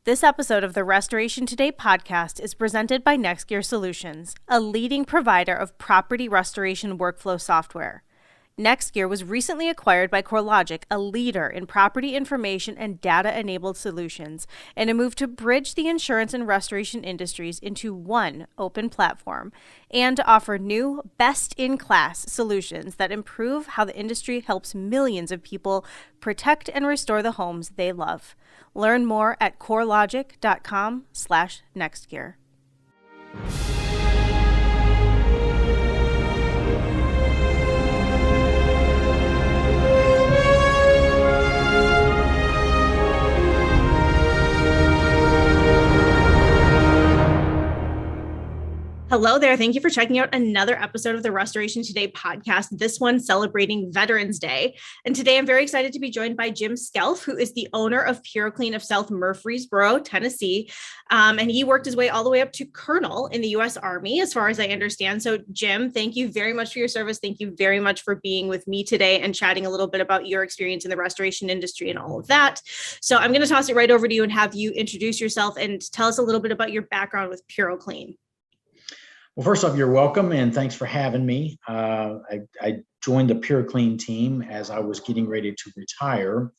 This episode of the Restoration Today podcast is presented by NextGear Solutions, a leading provider of property restoration workflow software. NextGear was recently acquired by CoreLogic, a leader in property information and data-enabled solutions, in a move to bridge the insurance and restoration industries into one open platform and to offer new, best-in-class solutions that improve how the industry helps millions of people protect and restore the homes they love. Learn more at corelogic.com/nextgear. Hello there. Thank you for checking out another episode of the Restoration Today podcast, this one celebrating Veterans Day. And today I'm very excited to be joined by Jim Skelf, who is the owner of PureClean of South Murfreesboro, Tennessee. And he worked his way all the way up to Colonel in the U.S. Army, as far as I understand. So Jim, thank you very much for your service. Thank you very much for being with me today and chatting a little bit about your experience in the restoration industry and all of that. So I'm going to toss it right over to you and have you introduce yourself and tell us a little bit about your background with PureClean. Well, first off, you're welcome, and thanks for having me. I joined the PureClean team as I was getting ready to retire.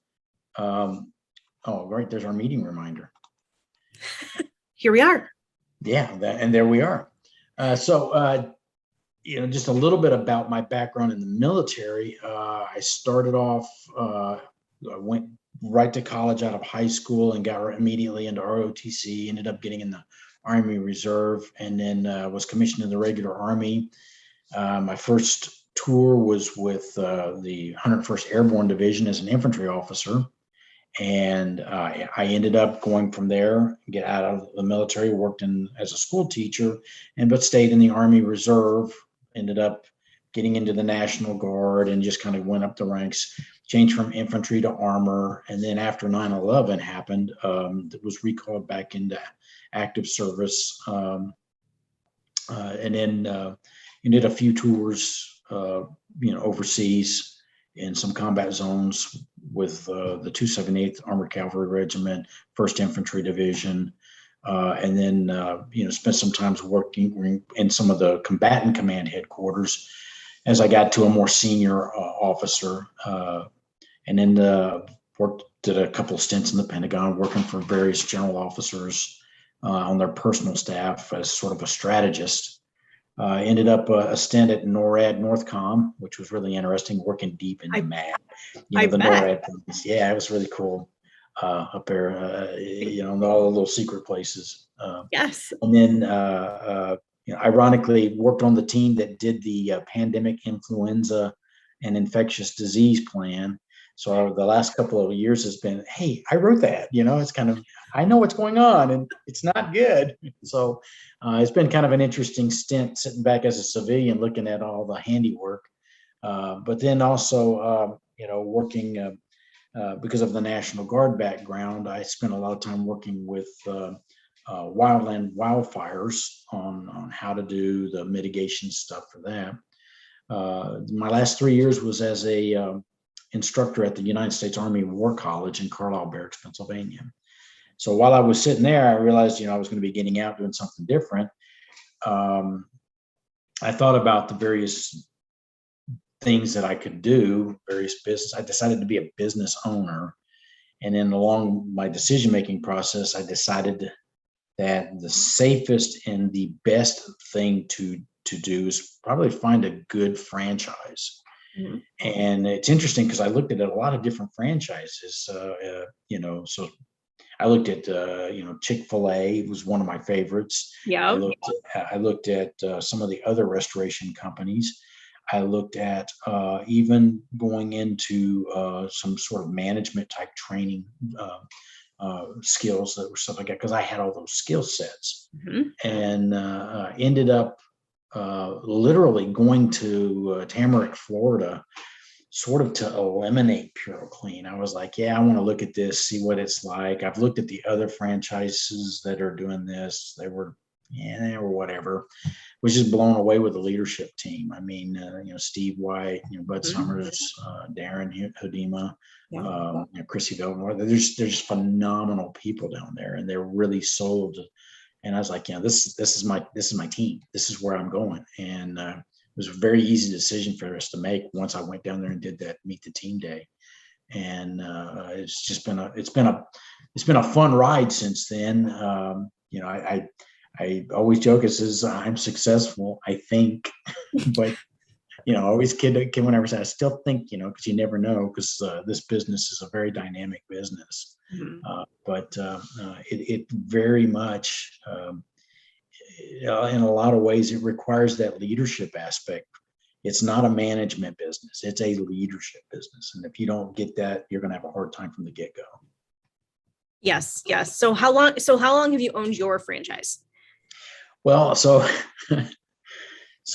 Right, there's our meeting reminder. Here we are. Yeah, and there we are. Just a little bit about my background in the military. I started off, I went right to college out of high school and got immediately into ROTC, ended up getting in the Army Reserve, and then was commissioned in the regular Army. My first tour was with the 101st Airborne Division as an infantry officer, and I ended up going from there, get out of the military, worked as a school teacher, but stayed in the Army Reserve, ended up getting into the National Guard, and just kind of went up the ranks, changed from infantry to armor, and then after 9/11 happened, was recalled back into active service, and then did a few tours, overseas in some combat zones with the 278th Armored Cavalry Regiment, 1st Infantry Division, and then spent some time working in some of the combatant command headquarters as I got to a more senior officer, and then did a couple of stints in the Pentagon, working for various general officers on their personal staff as sort of a strategist. Ended up a stint at NORAD Northcom, which was really interesting, working deep in the MAD. NORAD things. Yeah, it was really cool up there, in all the little secret places. Yes. And then, ironically, worked on the team that did the pandemic influenza and infectious disease plan. So the last couple of years has been, hey, I wrote that, it's kind of, I know what's going on and it's not good. So it's been kind of an interesting stint sitting back as a civilian, looking at all the handiwork. But then also, working because of the National Guard background, I spent a lot of time working with wildland wildfires on how to do the mitigation stuff for that. My last 3 years was as a instructor at the United States Army War College in Carlisle Barracks, Pennsylvania. So while I was sitting there, I realized, I was going to be getting out doing something different. I thought about the various things that I could do, various business. I decided to be a business owner. And then along my decision-making process, I decided that the safest and the best thing to do is probably find a good franchise. Mm-hmm. And it's interesting because I looked at a lot of different franchises, so I looked at, Chick-fil-A was one of my favorites. Yeah. I looked at some of the other restoration companies. I looked at even going into some sort of management type training skills that were stuff like that, because I had all those skill sets. Mm-hmm. And ended up literally going to Tamarack, Florida, sort of to eliminate PureClean. I was like, I want to look at this, see what it's like. I've looked at the other franchises that are doing this. They were yeah, or whatever. Was just blown away with the leadership team. I mean, Steve White, Bud Summers, Darren Hodema, Chrissy Villamore. They're just phenomenal people down there, and they're really sold. And I was like, this is my team. This is where I'm going. And it was a very easy decision for us to make once I went down there and did that meet the team day. And it's been a fun ride since then. I always joke, it says I'm successful, I think, but I always kid whenever I say I still think, because you never know, because this business is a very dynamic business. But it very much, in a lot of ways, it requires that leadership aspect. It's not a management business; it's a leadership business, and if you don't get that, you're going to have a hard time from the get-go. Yes. So how long have you owned your franchise? Well, so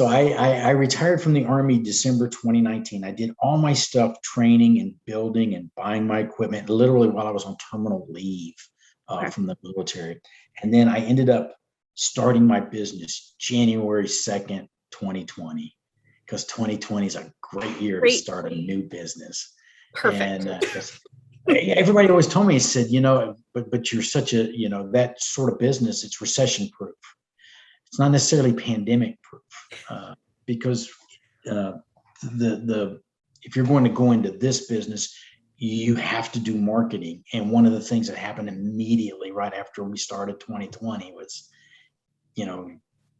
I retired from the Army December 2019. I did all my stuff, training and building and buying my equipment, literally while I was on terminal leave from the military. And then I ended up starting my business January 2nd, 2020, because 2020 is a great year to start a new business. Perfect. And everybody always told me, he said, but you're such a, that sort of business, it's recession proof. It's not necessarily pandemic proof, because if you're going to go into this business, you have to do marketing. And one of the things that happened immediately right after we started 2020 was,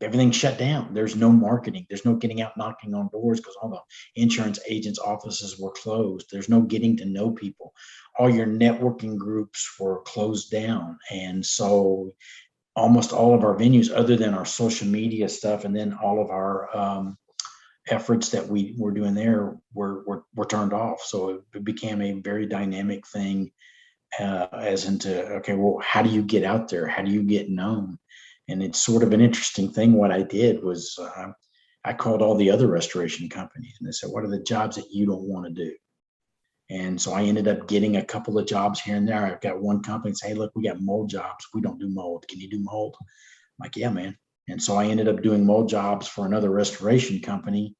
everything shut down. There's no marketing. There's no getting out knocking on doors because all the insurance agents' offices were closed. There's no getting to know people. All your networking groups were closed down. And so almost all of our venues, other than our social media stuff, and then all of our efforts that we were doing there were turned off. So it became a very dynamic thing, as into, okay, well, how do you get out there? How do you get known? And it's sort of an interesting thing. What I did was I called all the other restoration companies and they said, what are the jobs that you don't want to do? And so I ended up getting a couple of jobs here and there. I've got one company say, hey, look, we got mold jobs. We don't do mold. Can you do mold? I'm like, yeah, man. And so I ended up doing mold jobs for another restoration company.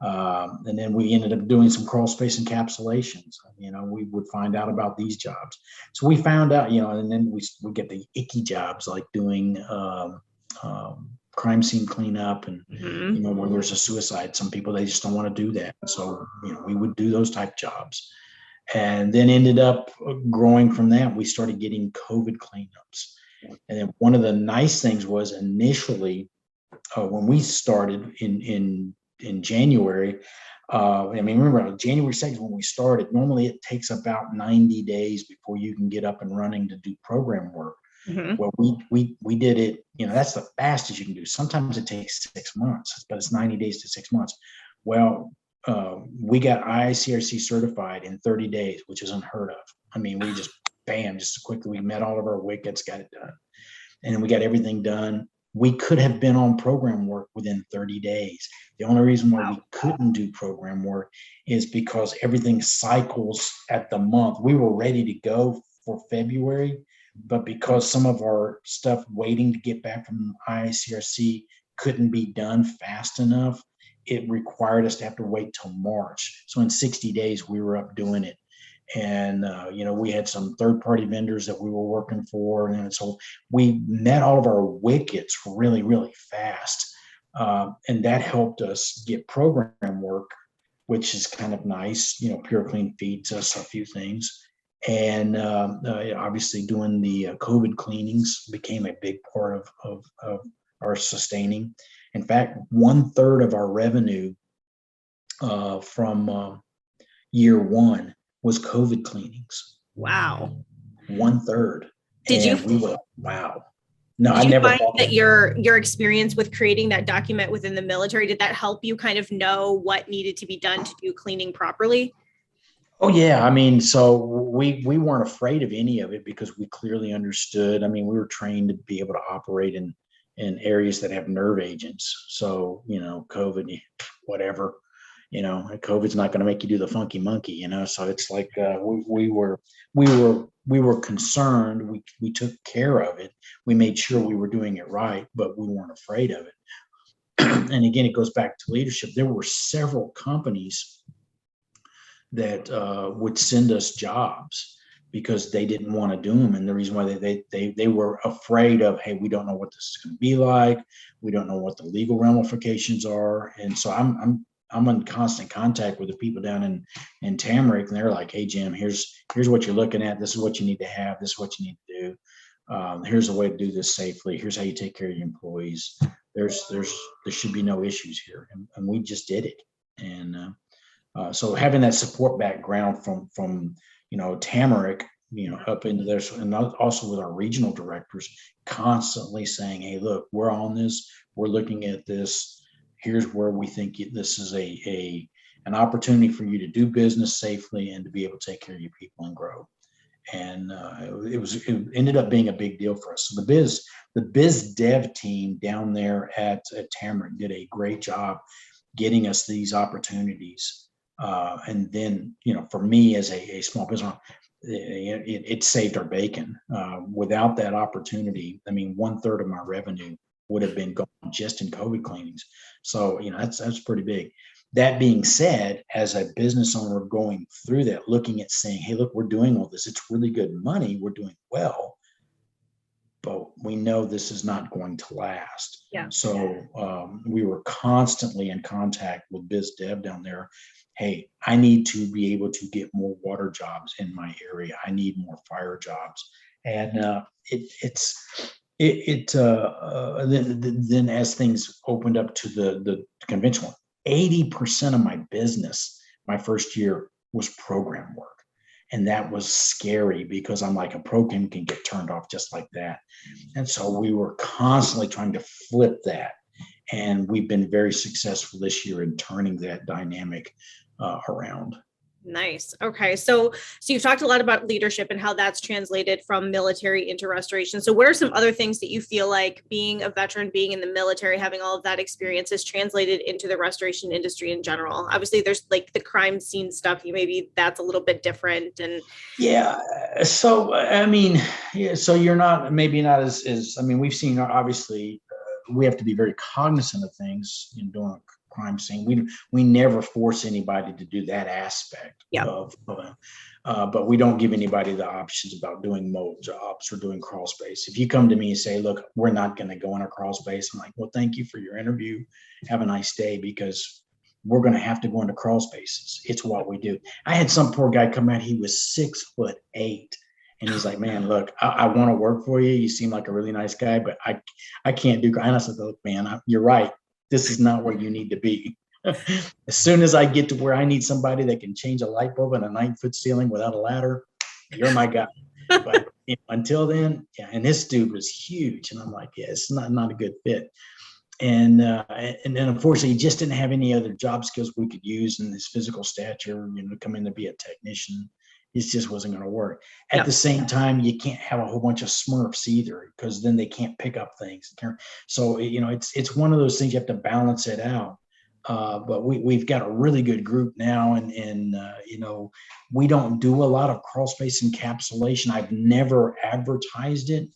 And then we ended up doing some crawl space encapsulations. We would find out about these jobs. So we found out, and then we get the icky jobs like doing crime scene cleanup and, where there's a suicide. Some people, they just don't want to do that. So, we would do those type jobs. And then ended up growing from that. We started getting COVID cleanups. And then one of the nice things was initially when we started in January, remember January 2nd when we started, normally it takes about 90 days before you can get up and running to do program work. Well, we did it, that's the fastest you can do. Sometimes it takes 6 months, but it's 90 days to 6 months. Well, we got IICRC certified in 30 days, which is unheard of. We just, bam, just quickly, we met all of our wickets, got it done. And then we got everything done. We could have been on program work within 30 days. The only reason why we couldn't do program work is because everything cycles at the month. We were ready to go for February, but because some of our stuff waiting to get back from IICRC couldn't be done fast enough, it required us to have to wait till March. So in 60 days, we were up doing it. And, we had some third-party vendors that we were working for. And so we met all of our wickets really, really fast. And that helped us get program work, which is kind of nice. PureClean feeds us a few things. And obviously doing the COVID cleanings became a big part of our sustaining. In fact, 1/3 of our revenue from year one was COVID cleanings. Wow. 1/3. Wow. No, Did I never find thought that your experience with creating that document within the military, did that help you kind of know what needed to be done to do cleaning properly? Oh yeah. So we weren't afraid of any of it because we clearly understood. We were trained to be able to operate in areas that have nerve agents. So, COVID, whatever. COVID's not going to make you do the funky monkey, so it's like we were concerned. We took care of it. We made sure we were doing it right, but we weren't afraid of it. And again, it goes back to leadership. There were several companies that would send us jobs because they didn't want to do them. And the reason why they were afraid of, hey, we don't know what this is going to be like. We don't know what the legal ramifications are. And so I'm in constant contact with the people down in Tamarack, and they're like, hey, Jim, here's what you're looking at. This is what you need to have. This is what you need to do. Here's a way to do this safely. Here's how you take care of your employees. There should be no issues here. And we just did it. And so having that support background from Tamarack, up into there, and also with our regional directors constantly saying, hey, look, we're on this. We're looking at this. Here's where we think this is an opportunity for you to do business safely and to be able to take care of your people and grow. And it ended up being a big deal for us. So the biz dev team down there at Tamarack did a great job getting us these opportunities. And then, for me as a small business, it saved our bacon. Without that opportunity, 1/3 of my revenue would have been gone just in COVID cleanings. So, that's pretty big. That being said, as a business owner going through that, looking at saying, hey, look, we're doing all this. It's really good money. We're doing well, but we know this is not going to last. Yeah. So we were constantly in contact with biz dev down there. Hey, I need to be able to get more water jobs in my area. I need more fire jobs. And then as things opened up to the conventional, 80% of my business my first year was program work. And that was scary because I'm like, a program can get turned off just like that. And so we were constantly trying to flip that. And we've been very successful this year in turning that dynamic around. Nice. Okay. So you've talked a lot about leadership and how that's translated from military into restoration. So what are some other things that you feel like being a veteran, being in the military, having all of that experience has translated into the restoration industry in general? Obviously there's like the crime scene stuff. Maybe that's a little bit different. And yeah. So, so you're not, maybe not as we've seen, obviously we have to be very cognizant of things in doing crime scene. We never force anybody to do that aspect of but we don't give anybody the options about doing mobile jobs or doing crawl space. If you come to me and say, look, we're not going to go in a crawl space, I'm like, well, thank you for your interview. Have a nice day, because we're going to have to go into crawl spaces. It's what we do. I had some poor guy come out, he was 6'8". And he's like, man, look, I want to work for you. You seem like a really nice guy, but I can't do. And I said, look, man, you're right. This is not where you need to be. As soon as I get to where I need somebody that can change a light bulb in a 9-foot ceiling without a ladder, you're my guy. But until then, yeah. And this dude was huge, and I'm like, yeah, it's not a good fit. And then unfortunately, he just didn't have any other job skills we could use in his physical stature. Come in to be a technician. It just wasn't going to work. At the same time, you can't have a whole bunch of Smurfs either, because then they can't pick up things. So, it's one of those things you have to balance it out. But we've got a really good group now, and we don't do a lot of crawl space encapsulation. I've never advertised it.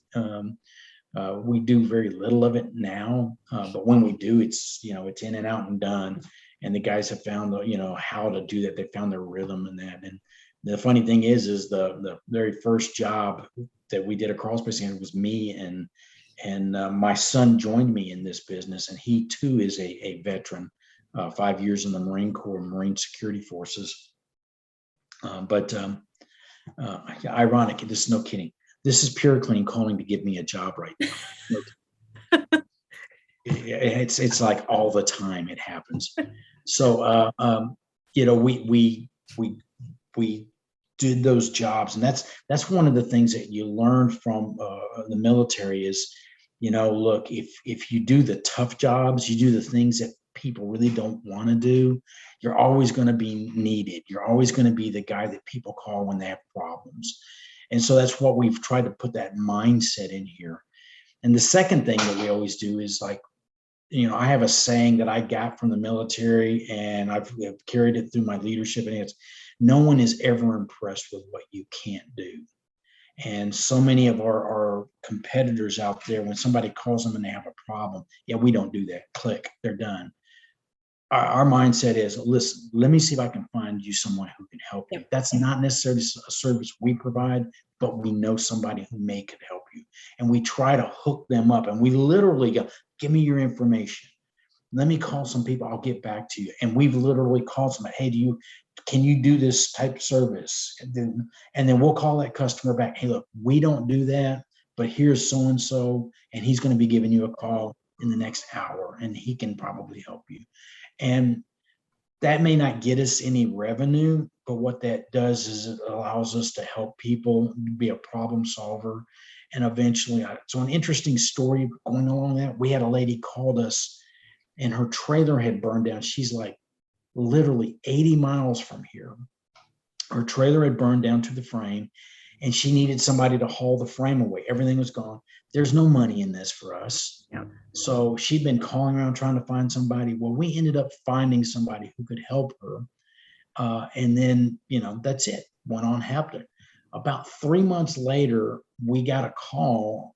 We do very little of it now, but when we do, it's in and out and done. And the guys have found how to do that. They found their rhythm in that. And the funny thing is the very first job that we did a crawl space in was me, and my son joined me in this business, and he too is a veteran, 5 years in the Marine Corps, Marine Security Forces. But ironic, this is no kidding. This is PureClean calling to give me a job right now. It's like all the time it happens. So we did those jobs, and that's one of the things that you learn from the military is, look, if you do the tough jobs, you do the things that people really don't want to do, you're always going to be needed. You're always going to be the guy that people call when they have problems. And so that's what we've tried to put that mindset in here. And the second thing that we always do is, like, I have a saying that I got from the military, and I've carried it through my leadership, and it's, no one is ever impressed with what you can't do. And so many of our competitors out there, when somebody calls them and they have a problem, yeah, we don't do that. Click, they're done. Our mindset is, listen, let me see if I can find you someone who can help you. Yep. That's not necessarily a service we provide, but we know somebody who could help you. And we try to hook them up, and we literally go, give me your information. Let me call some people. I'll get back to you. And we've literally called somebody, hey, can you do this type of service? And then we'll call that customer back. Hey, look, we don't do that, but here's so-and-so, and he's going to be giving you a call in the next hour, and he can probably help you. And that may not get us any revenue, but what that does is it allows us to help people, be a problem solver. And eventually, so an interesting story going along that, we had a lady called us, and her trailer had burned down. She's like literally 80 miles from here. Her trailer had burned down to the frame, and she needed somebody to haul the frame away. Everything was gone. There's no money in this for us. Yeah. So she'd been calling around trying to find somebody. Well, we ended up finding somebody who could help her. And then, that's it. Went on happening. About 3 months later, we got a call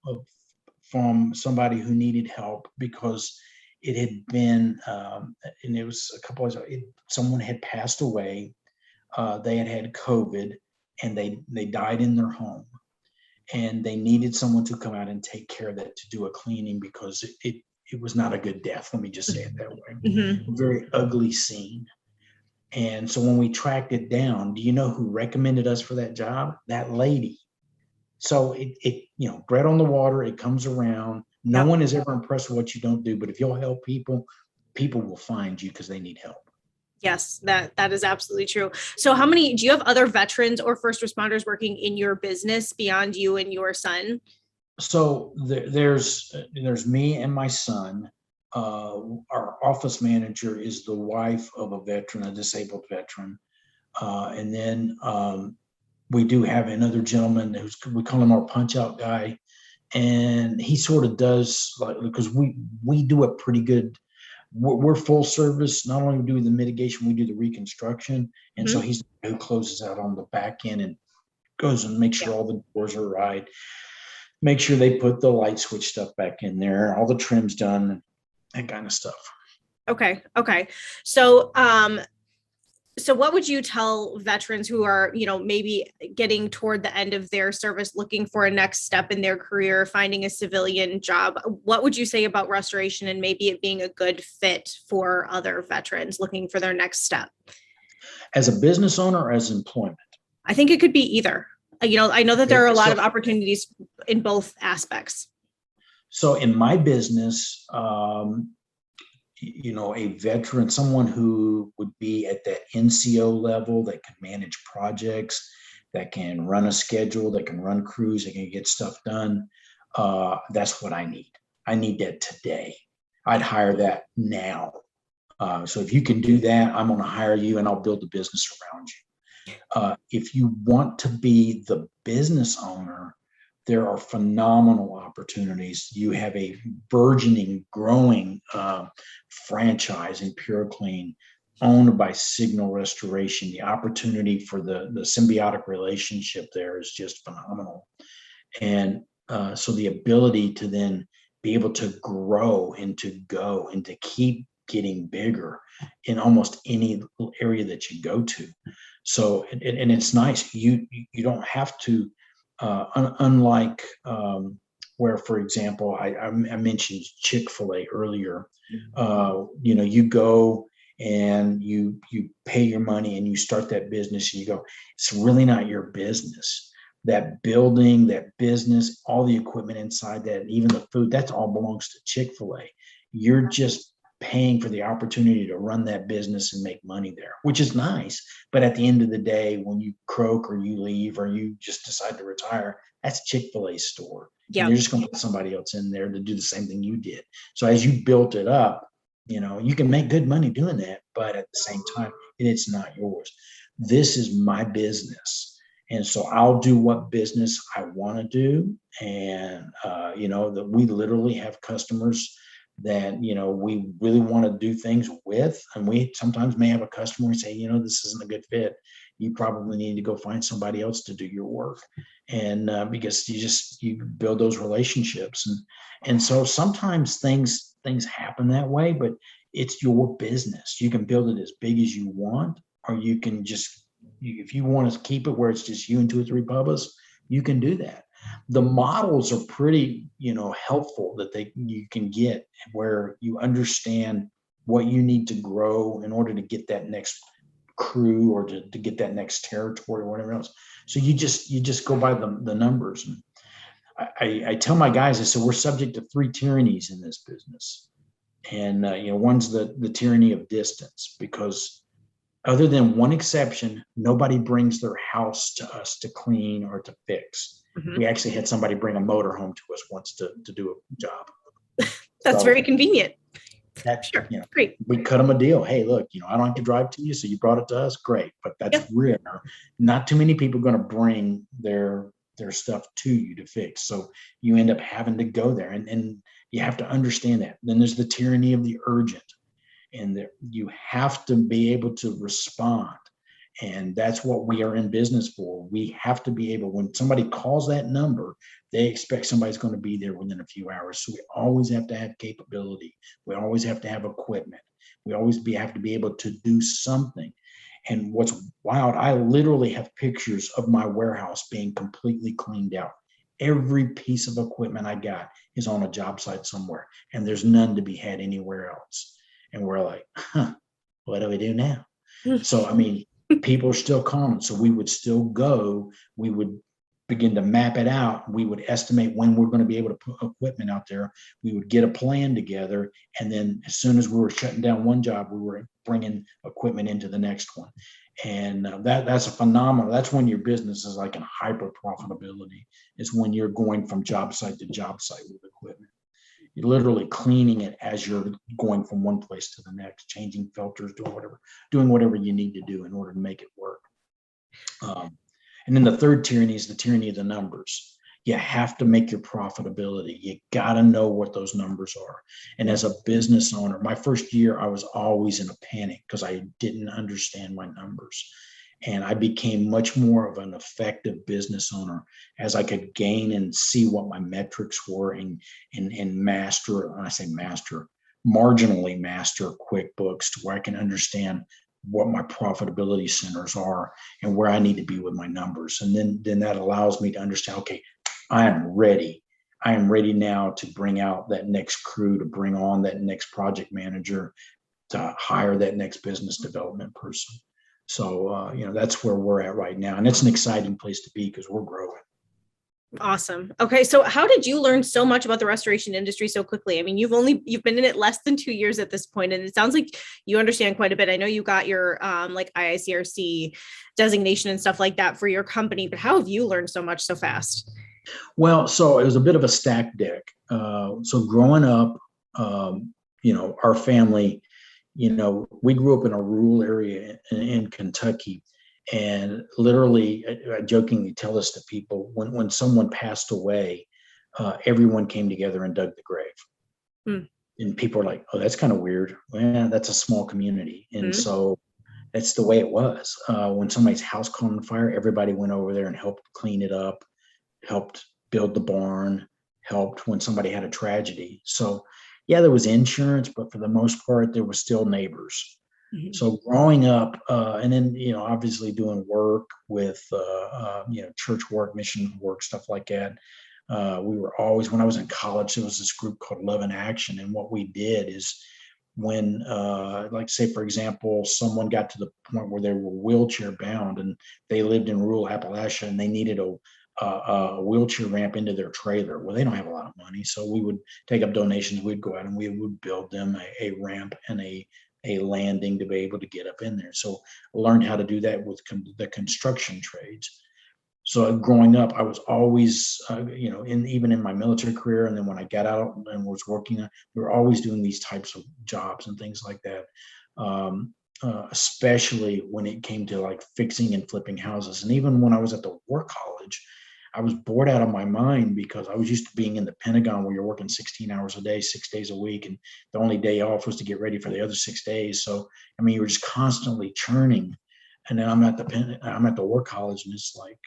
from somebody who needed help because it had been, and it was a couple of, someone had passed away. They had COVID, and they died in their home, and they needed someone to come out and take care of that, to do a cleaning, because it was not a good death. Let me just say it that way. Mm-hmm. A very ugly scene. And so when we tracked it down, do you know who recommended us for that job? That lady. So it bread on the water, it comes around. No one is ever impressed with what you don't do, but if you'll help people, people will find you because they need help. Yes, that is absolutely true. So do you have other veterans or first responders working in your business beyond you and your son? So there's me and my son. Our office manager is the wife of a veteran, a disabled veteran. And then we do have another gentleman we call him our punch out guy. And he sort of does, because we do a pretty good, we're full service. Not only do we the mitigation, we do the reconstruction. And so he's the guy who closes out on the back end and goes and makes sure all the doors are right. Make sure they put the light switch stuff back in there, all the trims done, that kind of stuff. Okay. So, so what would you tell veterans who are, maybe getting toward the end of their service, looking for a next step in their career, finding a civilian job? What would you say about restoration and maybe it being a good fit for other veterans looking for their next step? As a business owner or as employment? I think it could be either. I know that there are a lot of opportunities in both aspects. So in my business, a veteran, someone who would be at that NCO level, that can manage projects, that can run a schedule, that can run crews, that can get stuff done. That's what I need. I need that today. I'd hire that now. So if you can do that, I'm going to hire you, and I'll build a business around you. If you want to be the business owner, there are phenomenal opportunities. You have a burgeoning, growing franchise in PureClean, owned by Signal Restoration. The opportunity for the symbiotic relationship there is just phenomenal. And so the ability to then be able to grow and to go and to keep getting bigger in almost any area that you go to. So, and it's nice. You don't have to, unlike where, for example, I mentioned Chick-fil-A earlier. You go and you pay your money and you start that business, and you go, it's really not your business. That building, that business, all the equipment inside that, even the food, that's all belongs to Chick-fil-A. You're just paying for the opportunity to run that business and make money there, which is nice. But at the end of the day, when you croak or you leave or you just decide to retire, that's Chick-fil-A's store. Yeah. You're just going to put somebody else in there to do the same thing you did. So as you built it up, you can make good money doing that, but at the same time, it's not yours. This is my business. And so I'll do what business I want to do. And, we literally have customers that, we really want to do things with. And we sometimes may have a customer and say, this isn't a good fit. You probably need to go find somebody else to do your work. And because you build those relationships. And so sometimes things happen that way, but it's your business. You can build it as big as you want, or you can just, if you want to keep it where it's just you and two or three Bubba's, you can do that. The models are pretty, helpful that you can get where you understand what you need to grow in order to get that next crew or to get that next territory or whatever else. So you just go by the numbers. And I tell my guys, I said, we're subject to three tyrannies in this business. And, one's the tyranny of distance, because other than one exception, nobody brings their house to us to clean or to fix. Mm-hmm. We actually had somebody bring a motor home to us once to do a job. That's very convenient. That's sure. Great. We cut them a deal. Hey, look, I don't have to drive to you, so you brought it to us. Great. But that's rare. Not too many people are going to bring their stuff to you to fix. So you end up having to go there, and you have to understand that. Then there's the tyranny of the urgent, and you have to be able to respond. And that's what we are in business for. We have to be able, when somebody calls that number, they expect somebody's going to be there within a few hours. So we always have to have capability. We always have to have equipment. We always have to be able to do something. And what's wild, I literally have pictures of my warehouse being completely cleaned out. Every piece of equipment I got is on a job site somewhere, and there's none to be had anywhere else. And we're like, what do we do now? So, people are still calling. So we would still go. We would begin to map it out. We would estimate when we're going to be able to put equipment out there. We would get a plan together. And then as soon as we were shutting down one job, we were bringing equipment into the next one. And that's a phenomenal. That's when your business is like in hyper profitability. It's when you're going from job site to job site with equipment. You're literally cleaning it as you're going from one place to the next, changing filters, doing whatever you need to do in order to make it work. And then the third tyranny is the tyranny of the numbers. You have to make your profitability. You got to know what those numbers are. And as a business owner, my first year, I was always in a panic because I didn't understand my numbers. And I became much more of an effective business owner as I could gain and see what my metrics were and master, when I say master, marginally master QuickBooks to where I can understand what my profitability centers are and where I need to be with my numbers. And then that allows me to understand, okay, I am ready. I am ready now to bring out that next crew, to bring on that next project manager, to hire that next business development person. So, that's where we're at right now. And it's an exciting place to be because we're growing. Awesome. Okay. So how did you learn so much about the restoration industry so quickly? You've been in it less than 2 years at this point, and it sounds like you understand quite a bit. I know you got your IICRC designation and stuff like that for your company, but how have you learned so much so fast? Well, so it was a bit of a stacked deck. So growing up, our family, we grew up in a rural area in Kentucky. And literally, I jokingly tell this to people, when someone passed away, everyone came together and dug the grave. And people are like, oh, that's kind of weird. Well, that's a small community. And so that's the way it was. When somebody's house caught on fire, everybody went over there and helped clean it up, helped build the barn, helped when somebody had a tragedy. So yeah, there was insurance, but for the most part, there were still neighbors. Mm-hmm. So growing up, and then, obviously doing work with, church work, mission work, stuff like that. We were always, when I was in college, there was this group called Love in Action. And what we did is when, say, for example, someone got to the point where they were wheelchair bound and they lived in rural Appalachia and they needed a wheelchair ramp into their trailer. Well, they don't have a lot of money. So we would take up donations. We'd go out and we would build them a ramp and a landing to be able to get up in there. So I learned how to do that with the construction trades. So growing up, I was always, even in my military career, and then when I got out and was working, we were always doing these types of jobs and things like that. Especially when it came to like fixing and flipping houses. And even when I was at the war college, I was bored out of my mind because I was used to being in the Pentagon where you're working 16 hours a day, 6 days a week. And the only day off was to get ready for the other 6 days. So, I mean, you were just constantly churning. And then I'm at the war college, and it's like,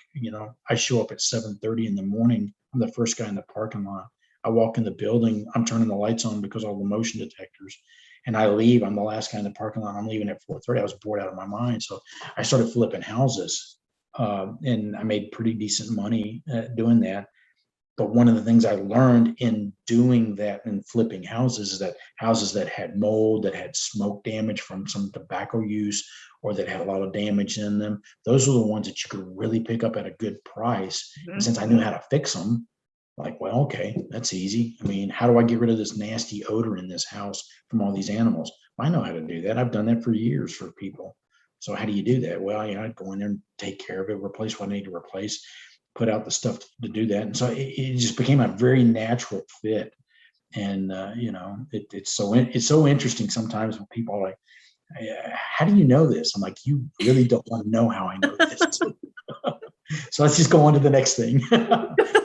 I show up at 7:30 in the morning. I'm the first guy in the parking lot. I walk in the building, I'm turning the lights on because all the motion detectors, and I leave. I'm the last guy in the parking lot. I'm leaving at 4:30. I was bored out of my mind. So I started flipping houses, and I made pretty decent money doing that. But one of the things I learned in doing that and flipping houses is that houses that had mold, that had smoke damage from some tobacco use, or that had a lot of damage in them, those were the ones that you could really pick up at a good price. And since I knew how to fix them, like, well, okay, that's easy. I mean, how do I get rid of this nasty odor in this house from all these animals? I know how to do that. I've done that for years for people. So how do you do that? Well, I'd go in there and take care of it, replace what I need to replace, put out the stuff to do that. And so it just became a very natural fit. And it's so interesting sometimes when people are like, how do you know this? I'm like, you really don't want to know how I know this. So let's just go on to the next thing.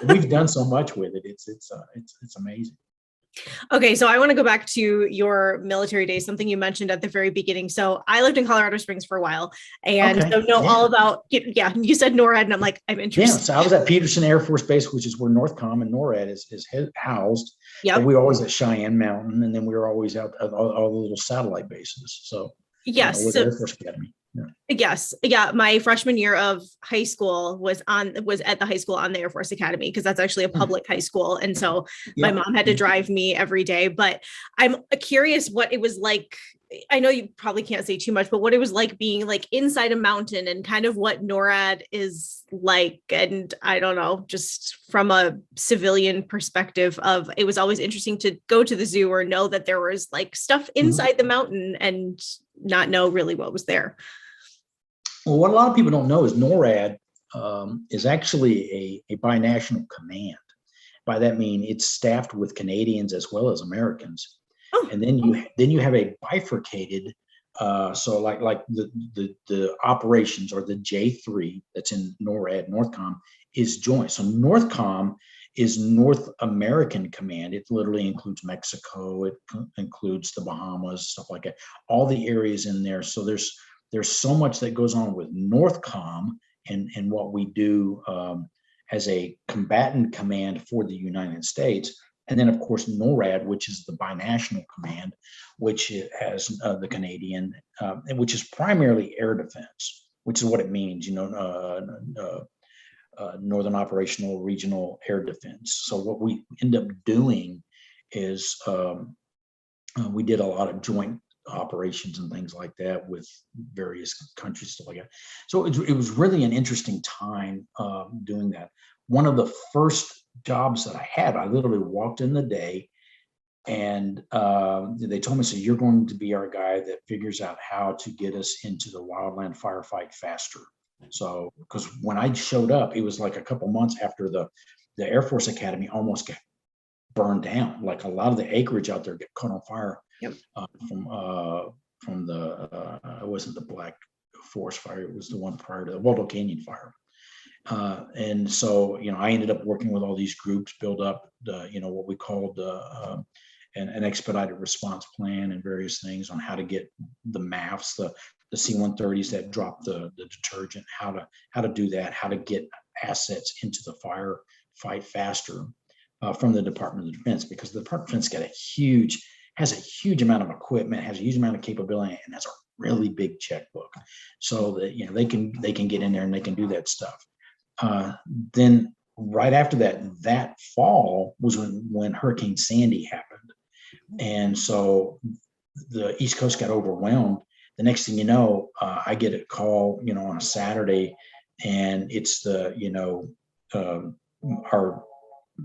We've done so much with it. It's amazing. Okay, so I want to go back to your military days, something you mentioned at the very beginning. So I lived in Colorado Springs for a while, and so know all about, you said NORAD, and I'm like, I'm interested. Yeah, so I was at Peterson Air Force Base, which is where NORTHCOM and NORAD is housed. Yeah, we were always at Cheyenne Mountain, and then we were always out at all the little satellite bases. So yes, with Air Force Academy. Yeah. Yes. Yeah. My freshman year of high school was at the high school on the Air Force Academy, because that's actually a public high school. And so my mom had to drive me every day, but I'm curious what it was like. I know you probably can't say too much, but what it was like being like inside a mountain and kind of what NORAD is like. And I don't know, just from a civilian perspective it was always interesting to go to the zoo or know that there was like stuff inside the mountain and not know really what was there. Well, what a lot of people don't know is NORAD is actually a binational command. By that mean it's staffed with Canadians as well as Americans. And then you have a bifurcated, so like the operations, or the J3 that's in NORAD, NORTHCOM, is joint. So NORTHCOM is North American Command. It literally includes Mexico, it includes the Bahamas, stuff like that, all the areas in there. So there's so much that goes on with NORTHCOM and what we do as a combatant command for the United States. And then, of course, NORAD, which is the binational command, which has the Canadian, which is primarily air defense, which is what it means, Northern Operational Regional Air Defense. So what we end up doing is we did a lot of joint operations and things like that with various countries, stuff like that. So it was really an interesting time doing that. One of the first jobs that I had, I literally walked in the day and they told me, so you're going to be our guy that figures out how to get us into the wildland firefight faster. So, because when I showed up, it was like a couple months after the Air Force Academy almost got burned down. Like a lot of the acreage out there get caught on fire from the it wasn't the Black Forest fire, it was the one prior to the Waldo Canyon fire. And so, I ended up working with all these groups, build up the, what we called an expedited response plan and various things on how to get the MAFs, the C-130s that drop the detergent, how to do that, how to get assets into the firefight faster from the Department of Defense, because the Department of Defense has a huge amount of equipment, has a huge amount of capability, and has a really big checkbook, so that they can get in there and they can do that stuff. Then right after that fall was when Hurricane Sandy happened, and so the East Coast got overwhelmed. The next thing you know, I get a call, on a Saturday, and it's the our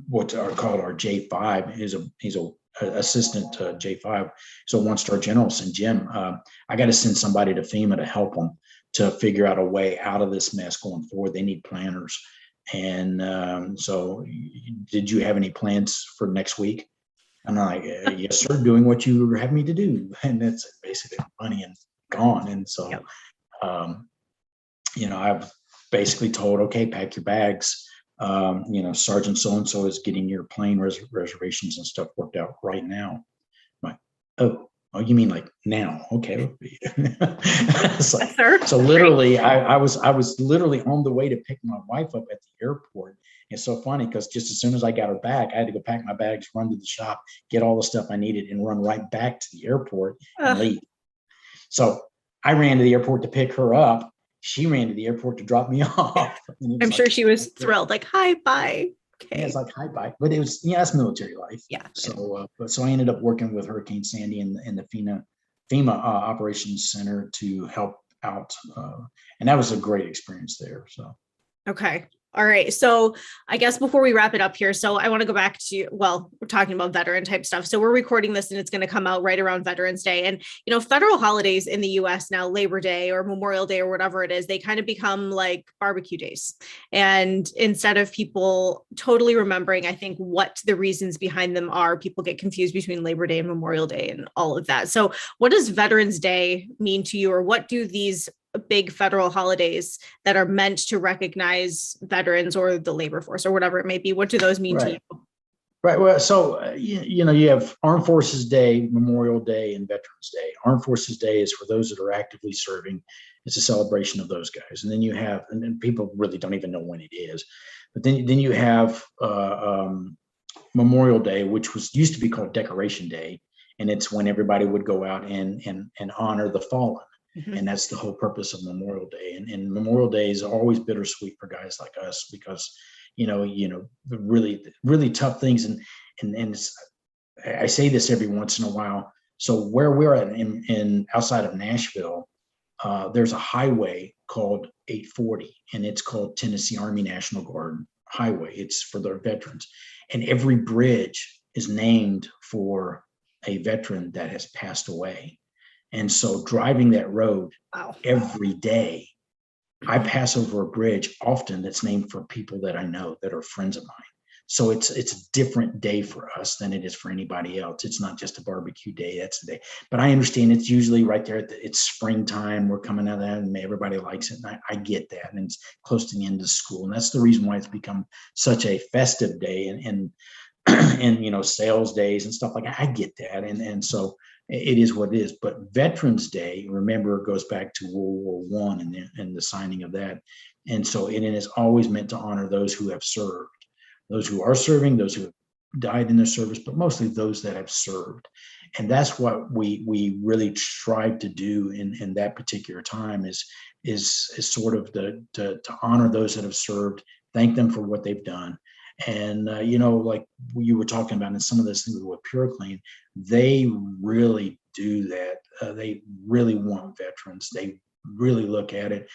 what's called our J5. He's a assistant to J5, so 1-star general. And Jim, I got to send somebody to FEMA to help them to figure out a way out of this mess going forward. They need planners. And so did you have any plans for next week? I'm like, yes, sir, doing what you have me to do. And that's basically money and gone. And so, I've basically told, okay, pack your bags. Sergeant so-and-so is getting your plane reservations and stuff worked out right now. I'm like, oh, you mean like now? Okay. It's like, so literally, I was literally on the way to pick my wife up at the airport. It's so funny because just as soon as I got her back, I had to go pack my bags, run to the shop, get all the stuff I needed, and run right back to the airport and leave. So I ran to the airport to pick her up. She ran to the airport to drop me off. I'm sure she was thrilled, like, hi, bye. Okay. Yeah, it's like hi, bye. But it was, that's military life. Yeah. So, so I ended up working with Hurricane Sandy in the FEMA Operations Center to help out. And that was a great experience there. So. Okay. All right. So I guess before we wrap it up here, so I want to go back to, well, we're talking about veteran type stuff. So we're recording this and it's going to come out right around Veterans Day. And, federal holidays in the US now, Labor Day or Memorial Day or whatever it is, they kind of become like barbecue days. And instead of people totally remembering, I think, what the reasons behind them are, people get confused between Labor Day and Memorial Day and all of that. So what does Veterans Day mean to you, or what do these big federal holidays that are meant to recognize veterans or the labor force or whatever it may be, what do those mean to you? Right. Well, so, you have Armed Forces Day, Memorial Day, and Veterans Day. Armed Forces Day is for those that are actively serving. It's a celebration of those guys. And then you have, and then people really don't even know when it is, but then you have Memorial Day, which used to be called Decoration Day. And it's when everybody would go out and honor the fallen. Mm-hmm. And that's the whole purpose of Memorial Day. And Memorial Day is always bittersweet for guys like us because, the really, really tough things. And I say this every once in a while. So where we're at in outside of Nashville, there's a highway called 840, and it's called Tennessee Army National Guard Highway. It's for their veterans. And every bridge is named for a veteran that has passed away. And so driving that road every day, I pass over a bridge often that's named for people that I know that are friends of mine. So it's a different day for us than it is for anybody else. It's not just a barbecue day. That's the day. But I understand it's usually right there. It's springtime. We're coming out of that and everybody likes it. And I get that. And it's close to the end of school. And that's the reason why it's become such a festive day and sales days and stuff like that. I get that. And so it is what it is. But Veterans Day, remember, goes back to World War I and the signing of that. And so it is always meant to honor those who have served, those who are serving, those who have died in their service, but mostly those that have served. And that's what we really strive to do in that particular time is sort of to honor those that have served, thank them for what they've done. And, like you were talking about in some of those things with PureClean, they really do that. They really want veterans. They really look at it.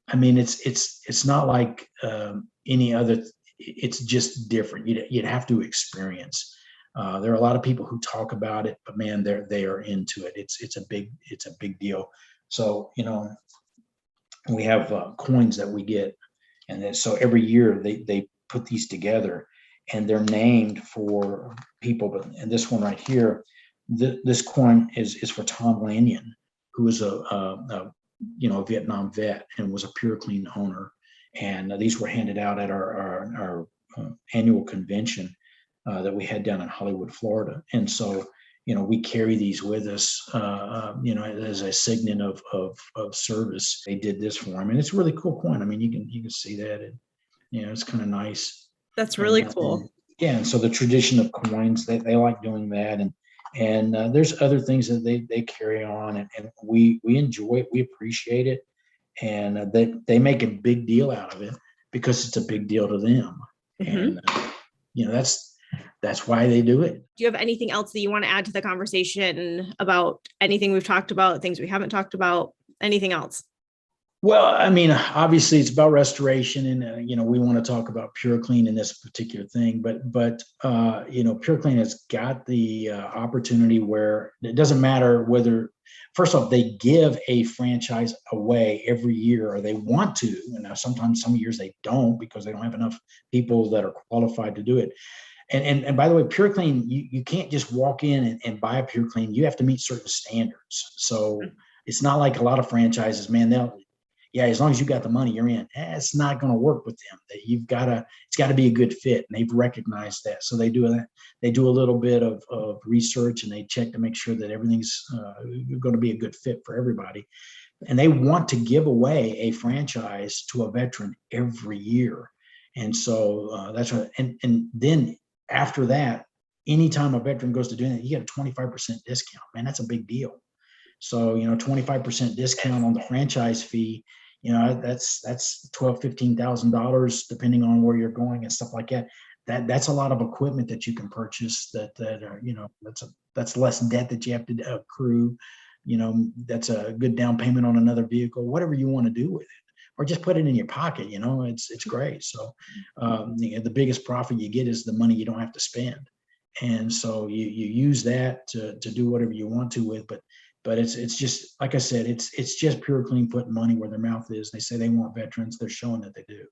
I mean, it's not like any other. It's just different. You'd have to experience. There are a lot of people who talk about it, but man, they are into it. It's a big deal. So we have coins that we get, and then, so every year they put these together, and they're named for people. But and this one right here, this coin is for Tom Lanyon, who is a Vietnam vet and was a PureClean owner. And these were handed out at our annual convention that we had down in Hollywood, Florida. And so, we carry these with us, as a signet of service. They did this for him, and it's a really cool coin. I mean, you can see that, and it's kind of nice. That's really cool. Yeah, and so the tradition of coins, they like doing that, and there's other things that they carry on, and we enjoy it, we appreciate it. And they make a big deal out of it because it's a big deal to them. Mm-hmm. And, that's why they do it. Do you have anything else that you want to add to the conversation about anything we've talked about, things we haven't talked about, anything else? Well, I mean, obviously it's about restoration, and we want to talk about PureClean in this particular thing, but PureClean has got the opportunity where it doesn't matter whether, first off, they give a franchise away every year, or they want to, and now sometimes some years they don't because they don't have enough people that are qualified to do it. And by the way, PureClean, you can't just walk in and buy a PureClean. You have to meet certain standards. So it's not like a lot of franchises, man. yeah, as long as you got the money, you're in. It's not going to work with them. It's got to be a good fit. And they've recognized that. So they do a little bit of research, and they check to make sure that everything's going to be a good fit for everybody. And they want to give away a franchise to a veteran every year. And so that's what, and then after that, anytime a veteran goes to do that, you get a 25% discount. Man, that's a big deal. So, 25% discount on the franchise fee, that's $12,000-$15,000 depending on where you're going and stuff like that. That's a lot of equipment that you can purchase that are, that's less debt that you have to accrue. That's a good down payment on another vehicle, whatever you want to do with it, or just put it in your pocket. It's great. So the biggest profit you get is the money you don't have to spend. And so you use that to do whatever you want to with, but it's just, like I said, it's just PureClean putting money where their mouth is. They say they want veterans. They're showing that they do.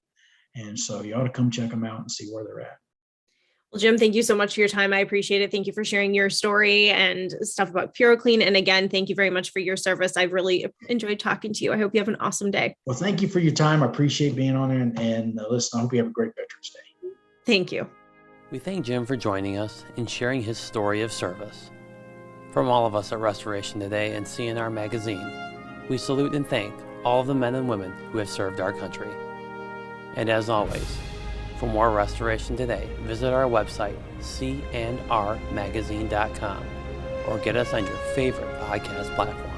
And so you ought to come check them out and see where they're at. Well, Jim, thank you so much for your time. I appreciate it. Thank you for sharing your story and stuff about PureClean. And again, thank you very much for your service. I've really enjoyed talking to you. I hope you have an awesome day. Well, thank you for your time. I appreciate being on there, and listen, I hope you have a great Veterans Day. Thank you. We thank Jim for joining us and sharing his story of service. From all of us at Restoration Today and CNR Magazine, we salute and thank all of the men and women who have served our country. And as always, for more Restoration Today, visit our website, cnrmagazine.com, or get us on your favorite podcast platform.